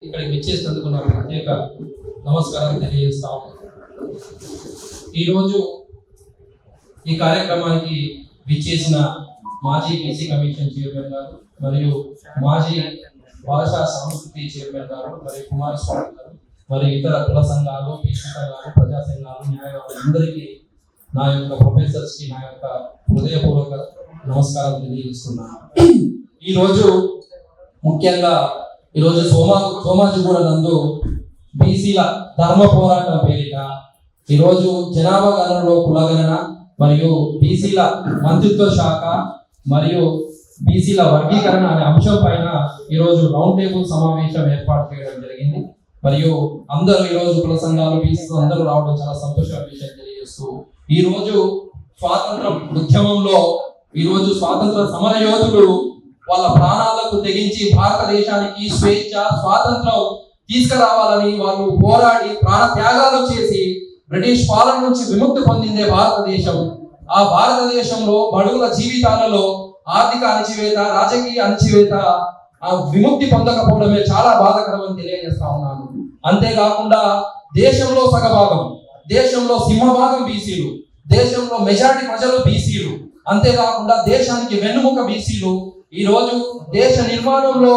ఇక్కడికి విచ్చేసినందుకు నాకు ప్రత్యేక నమస్కారం తెలియజేస్తా ఉన్నాను. ఈరోజు ఈ కార్యక్రమానికి విచ్చేసిన మాజీ బీసీ కమిషన్ చైర్మన్ గారు మరియు మాజీ భాషా సంస్కృతి చైర్మన్ గారు మరియు కుమారస్వామి గారు మరియు ఇతర కుల సంఘాలు, బీసీ సంఘాలు, ప్రజా సంఘాలు, న్యాయవాదులు అందరికీ నా యొక్క ప్రొఫెసర్స్కి నా యొక్క హృదయపూర్వక నమస్కారం తెలియజేస్తున్నాను. ఈరోజు ముఖ్యంగా ఈరోజు సోమాజిగూడ నందు బీసీల ధర్మ పోరాటం పేరిట ఈరోజు జనాభా గణనలో కులగణన మరియు బీసీల మంత్రిత్వ శాఖ మరియు బీసీల వర్గీకరణ అనే అంశం పైన ఈరోజు రౌండ్ టేబుల్ సమావేశం ఏర్పాటు చేయడం జరిగింది. మరియు అందరూ ఈరోజు కుల సంఘాలు, బీసీలు అందరూ రావడం చాలా సంతోషమైన విషయం తెలియజేస్తూ ఈరోజు స్వాతంత్ర ఉద్యమంలో ఈరోజు స్వాతంత్ర సమర యోధులు వాళ్ళ ప్రాణాలకు తెగించి భారతదేశానికి స్వేచ్ఛ, స్వాతంత్రం తీసుకురావాలని వాళ్ళు పోరాడి ప్రాణ త్యాగాలు చేసి బ్రిటిష్ పాలన నుంచి విముక్తి పొందిందే భారతదేశం. ఆ భారతదేశంలో బడుగుల జీవితాలలో ఆర్థిక అణచివేత, రాజకీయ అణచివేత, ఆ విముక్తి పొందకపోవడమే చాలా బాధాకరమని తెలియజేస్తా ఉన్నాను. అంతేకాకుండా దేశంలో సగభాగం, దేశంలో సింహభాగం బీసీలు, దేశంలో మెజారిటీ ప్రజలు బీసీలు, అంతేకాకుండా దేశానికి వెన్నుముక బీసీలు. ఈ రోజు దేశ నిర్మాణంలో,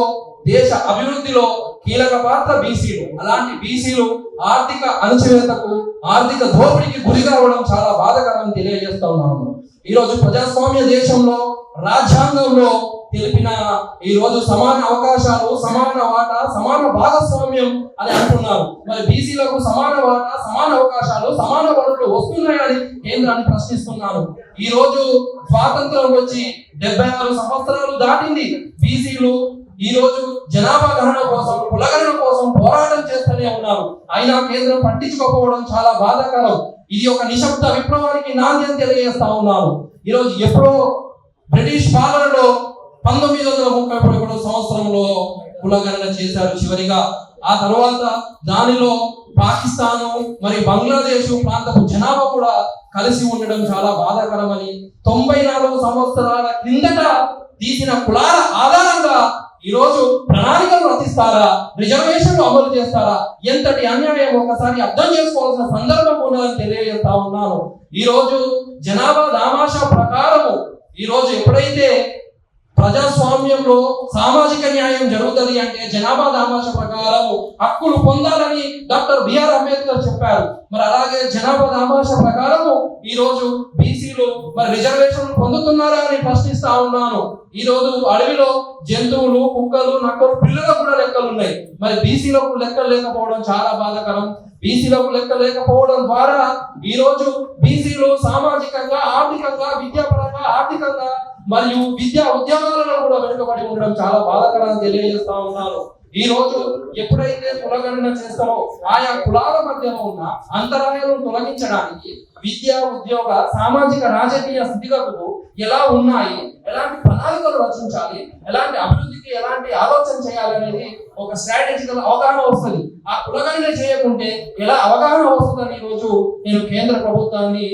దేశ అభివృద్ధిలో కీలక పాత్ర బీసీలు. అలాంటి బీసీలు ఆర్థిక అణచివేతకు, ఆర్థిక దోపిడీకి గురి కావడం చాలా బాధాకరం తెలియజేస్తా ఉన్నాము. ఈ రోజు ప్రజాస్వామ్య దేశంలో రాజ్యాంగంలో తెలిపిన ఈ రోజు సమాన అవకాశాలు, సమాన వాటా, సమాన భాగస్వామ్యం అని అంటున్నారు. మరి బీసీలకు సమాన వాటా, సమాన అవకాశాలు, సమాన వనరులు వస్తున్నాయని కేంద్రాన్ని ప్రశ్నిస్తున్నారు. ఈ రోజు స్వాతంత్రం వచ్చి 76 సంవత్సరాలు దాటింది. బీసీలు ఈ రోజు జనాభా గణన కోసం, కులగణన కోసం పోరాటం చేస్తూనే ఉన్నారు. అయినా కేంద్రం పట్టించుకోకపోవడం చాలా బాధాకరం. ఇది ఒక నిశ్శబ్ద విప్లవానికి నాంది అని తెలియజేస్తా ఉన్నారు. ఈ రోజు ఎప్పుడో బ్రిటిష్ పాలనలో 1931 సంవత్సరంలో కులగణన చేశారు చివరిగా. ఆ తర్వాత దానిలో పాకిస్తాను మరి బంగ్లాదేశ్ ప్రాంతపు జనాభా కూడా కలిసి ఉండడం చాలా బాధాకరమని, 94 సంవత్సరాల కిందట తీసిన కులాల ఆధారంగా ఈరోజు ప్రణాళికలు రచిస్తారా, రిజర్వేషన్లు అమలు చేస్తారా? ఎంతటి అన్యాయం ఒకసారి అర్థం చేసుకోవాల్సిన సందర్భం ఉన్నదని తెలియజేస్తా ఉన్నాను. ఈ రోజు జనాభా దామాషా ప్రకారము ఈ రోజు ఎప్పుడైతే ప్రజాస్వామ్యంలో సామాజిక న్యాయం జరుగుతుంది అంటే జనాభా దామాష ప్రకారము హక్కులు పొందాలని డాక్టర్ బిఆర్ అంబేద్కర్ చెప్పారు. మరి అలాగే జనాభా దామాష ప్రకారము ఈ రోజు బీసీలు మరి రిజర్వేషన్ పొందుతున్నారా అని ప్రశ్నిస్తా ఉన్నాను. ఈ రోజు అడవిలో జంతువులు, కుక్కలు, నక్కలు, పిల్లలకు కూడా లెక్కలు ఉన్నాయి. మరి బీసీలకు లెక్కలు లేకపోవడం చాలా బాధాకరం. బీసీలకు లెక్క లేకపోవడం ద్వారా ఈ రోజు బీసీలు సామాజికంగా, ఆర్థికంగా, విద్యాపరంగా, ఆర్థికంగా మరియు విద్యా ఉద్యోగాలలో కూడా వెనుకబడి ఉండడం చాలా బాధాకరంగా తెలియజేస్తా ఉన్నాను. ఈ రోజు ఎప్పుడైతే కులగణన చేస్తారో ఆయా కులాల మధ్యలో ఉన్న అంతరాయాలను తొలగించడానికి విద్యా, ఉద్యోగ, సామాజిక, రాజకీయ స్థితిగతులు ఎలా ఉన్నాయి, ఎలాంటి ప్రణాళికలు రచించాలి, ఎలాంటి అభివృద్ధికి ఎలాంటి ఆలోచన చేయాలనేది ఒక స్ట్రాటజికల్ అవగాహన వస్తుంది. ఆ కులగణన చేయకుంటే ఎలా అవగాహన వస్తుందని ఈ రోజు నేను కేంద్ర ప్రభుత్వాన్ని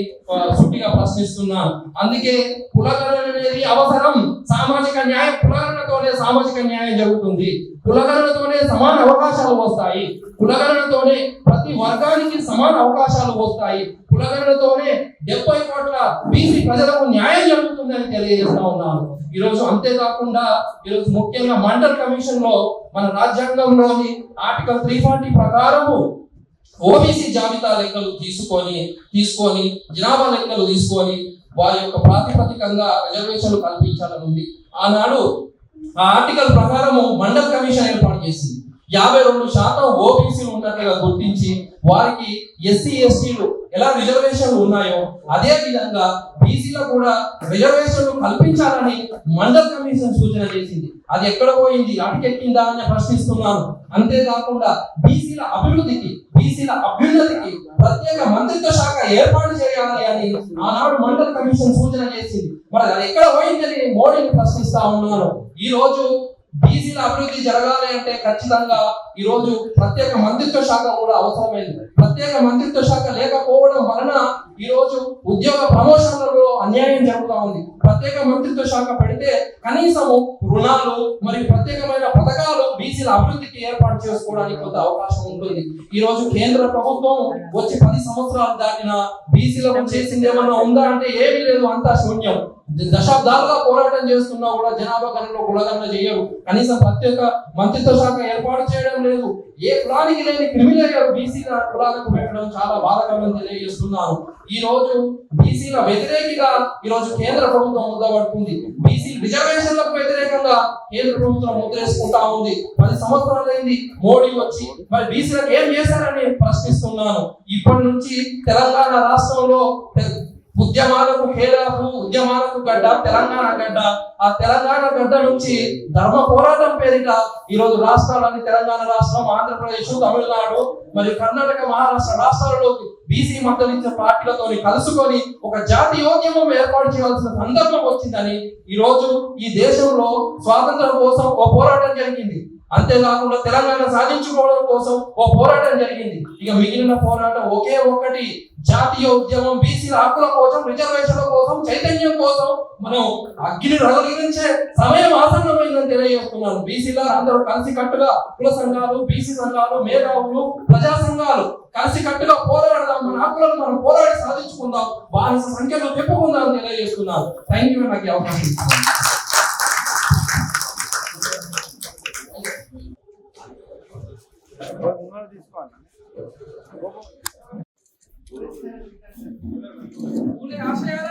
సూటిగా ప్రశ్నిస్తున్నాను. అందుకే కులగణన అనేది అవసరం. సామాజిక న్యాయం, కులగణనతోనే సామాజిక న్యాయం జరుగుతుంది. కులగణనతోనే సమాన అవకాశాలు వస్తాయి. కులగణనతోనే ప్రతి వర్గానికి సమాన అవకాశాలు వస్తాయి. కులగణనతోనే 70 కోట్ల బీసీ ప్రజలకు న్యాయం జరుగుతుందని తెలియజేస్తా ఉన్నాను. ఈరోజు అంతేకాకుండా ఈరోజు ముఖ్యంగా మండల్ కమిషన్ లో మన రాజ్యాంగంలోని ఆర్టికల్ 340 ప్రకారము ఓబీసీ జాబితా లెక్కలు తీసుకొని జనాభా లెక్కలు తీసుకొని వారి యొక్క ప్రాతిపదికంగా రిజర్వేషన్లు కల్పించాలని ఉంది. ఆనాడు ఆ ఆర్టికల్ ప్రకారము మండల్ కమిషన్ ఏర్పాటు చేసింది. 52% ఓబీసీలు ఉన్నట్లుగా గుర్తించి వారికి ఎస్సీ, ఎస్టీలు ఎలా రిజర్వేషన్లు ఉన్నాయో అదే విధంగా బీసీలో కూడా రిజర్వేషన్లు కల్పించాలని మండల్ కమిషన్ సూచన చేసింది. అది ఎక్కడ పోయింది, అటుకెక్కిందా అని ప్రశ్నిస్తున్నాను. అంతేకాకుండా బీసీల అభివృద్ధికి, బీసీల అభ్యున్నతికి ప్రత్యేక మంత్రిత్వ శాఖ ఏర్పాటు చేయాలి అని ఆనాడు మండల్ కమిషన్ సూచన చేసింది. మరి అది ఎక్కడ పోయిందని మోడీని ప్రశ్నిస్తా ఉన్నాను. ఈ రోజు బీసీల అభివృద్ధి జరగాలి అంటే ఖచ్చితంగా ఈ రోజు ప్రత్యేక మంత్రిత్వ శాఖ కూడా అవసరమైంది. ప్రత్యేక మంత్రిత్వ శాఖ లేకపోవడం వలన ఈ రోజు ఉద్యోగ ప్రమోషన్లలో అన్యాయం జరుగుతూ ఉంది. ప్రత్యేక మంత్రిత్వ శాఖ పెడితే కనీసము రుణాలు మరియు ప్రత్యేకమైన పథకాలు బీసీల అభివృద్ధికి ఏర్పాటు చేసుకోవడానికి కొంత అవకాశం ఉంటుంది. ఈ రోజు కేంద్ర ప్రభుత్వం వచ్చి 10 సంవత్సరాలు దాటిన బీసీలకు చేసింది ఏమన్నా ఉందా అంటే ఏమీ లేదు, అంతా శూన్యం. దశాబ్దాలుగా పోరాటం చేస్తున్నా కూడా జనాభా గణనలో కులగణన చేయరు. కనీసం ప్రత్యేక మంత్రిత్వ శాఖ ఏర్పాటు చేయడం లేదు. ఏ కులానికి లేని క్రిమిలేయర్ బీసీల కులాలకు పెట్టడం చాలా బాధాకరం తెలియజేస్తున్నాను. ఈ రోజు బీసీల వ్యతిరేకిగా ఈ రోజు కేంద్ర ప్రభుత్వం ముద్రపడుతుంది. బీసీ రిజర్వేషన్లకు వ్యతిరేకంగా కేంద్ర ప్రభుత్వం ముద్రేసుకుంటా ఉంది. 10 సంవత్సరాలైంది మోడీ వచ్చి, మరి బీసీలకు ఏం చేశారని ప్రశ్నిస్తున్నాను. ఇప్పటి నుంచి తెలంగాణ రాష్ట్రంలో ఉద్యమాలకు హేరాకు, ఉద్యమాలకు గడ్డ తెలంగాణ గడ్డ. ఆ తెలంగాణ గడ్డ నుంచి ధర్మ పోరాటం పేరిట ఈ రోజు రాష్ట్రాలన్నీ తెలంగాణ రాష్ట్రం, ఆంధ్రప్రదేశ్, తమిళనాడు మరియు కర్ణాటక, మహారాష్ట్ర రాష్ట్రాల్లో బీసీ మద్దతు పార్టీలతో కలుసుకొని ఒక జాతీయోద్యమం ఏర్పాటు చేయాల్సిన సందర్భం వచ్చిందని ఈ రోజు ఈ దేశంలో స్వాతంత్రం కోసం ఓ పోరాటం జరిగింది. అంతేకాకుండా తెలంగాణ సాధించుకోవడం కోసం ఓ పోరాటం జరిగింది. ఇక మిగిలిన పోరాటం ఒకే ఒక్కటి, జాతీయ ఉద్యమం, బీసీల హక్కుల కోసం, రిజర్వేషన్ల కోసం, చైతన్యం కోసం మనం అగ్ని రగిలించే సమయం ఆసన్నమైందని తెలియజేస్తున్నాను. బీసీల అందరూ కలిసి కట్టుగా కుల సంఘాలు, బీసీ సంఘాలు, మేధావులు, ప్రజా సంఘాలు కలిసి కట్టుగా పోరాడదాం. మన హక్కులను మనం పోరాడి సాధించుకుందాం, బానిస సంఖ్యలో చెప్పుకుందాం అని తెలియజేస్తున్నాను. థ్యాంక్ యూ నాకు అవకాశం ఇస్తున్నాను. ఊలే ఆశయాలను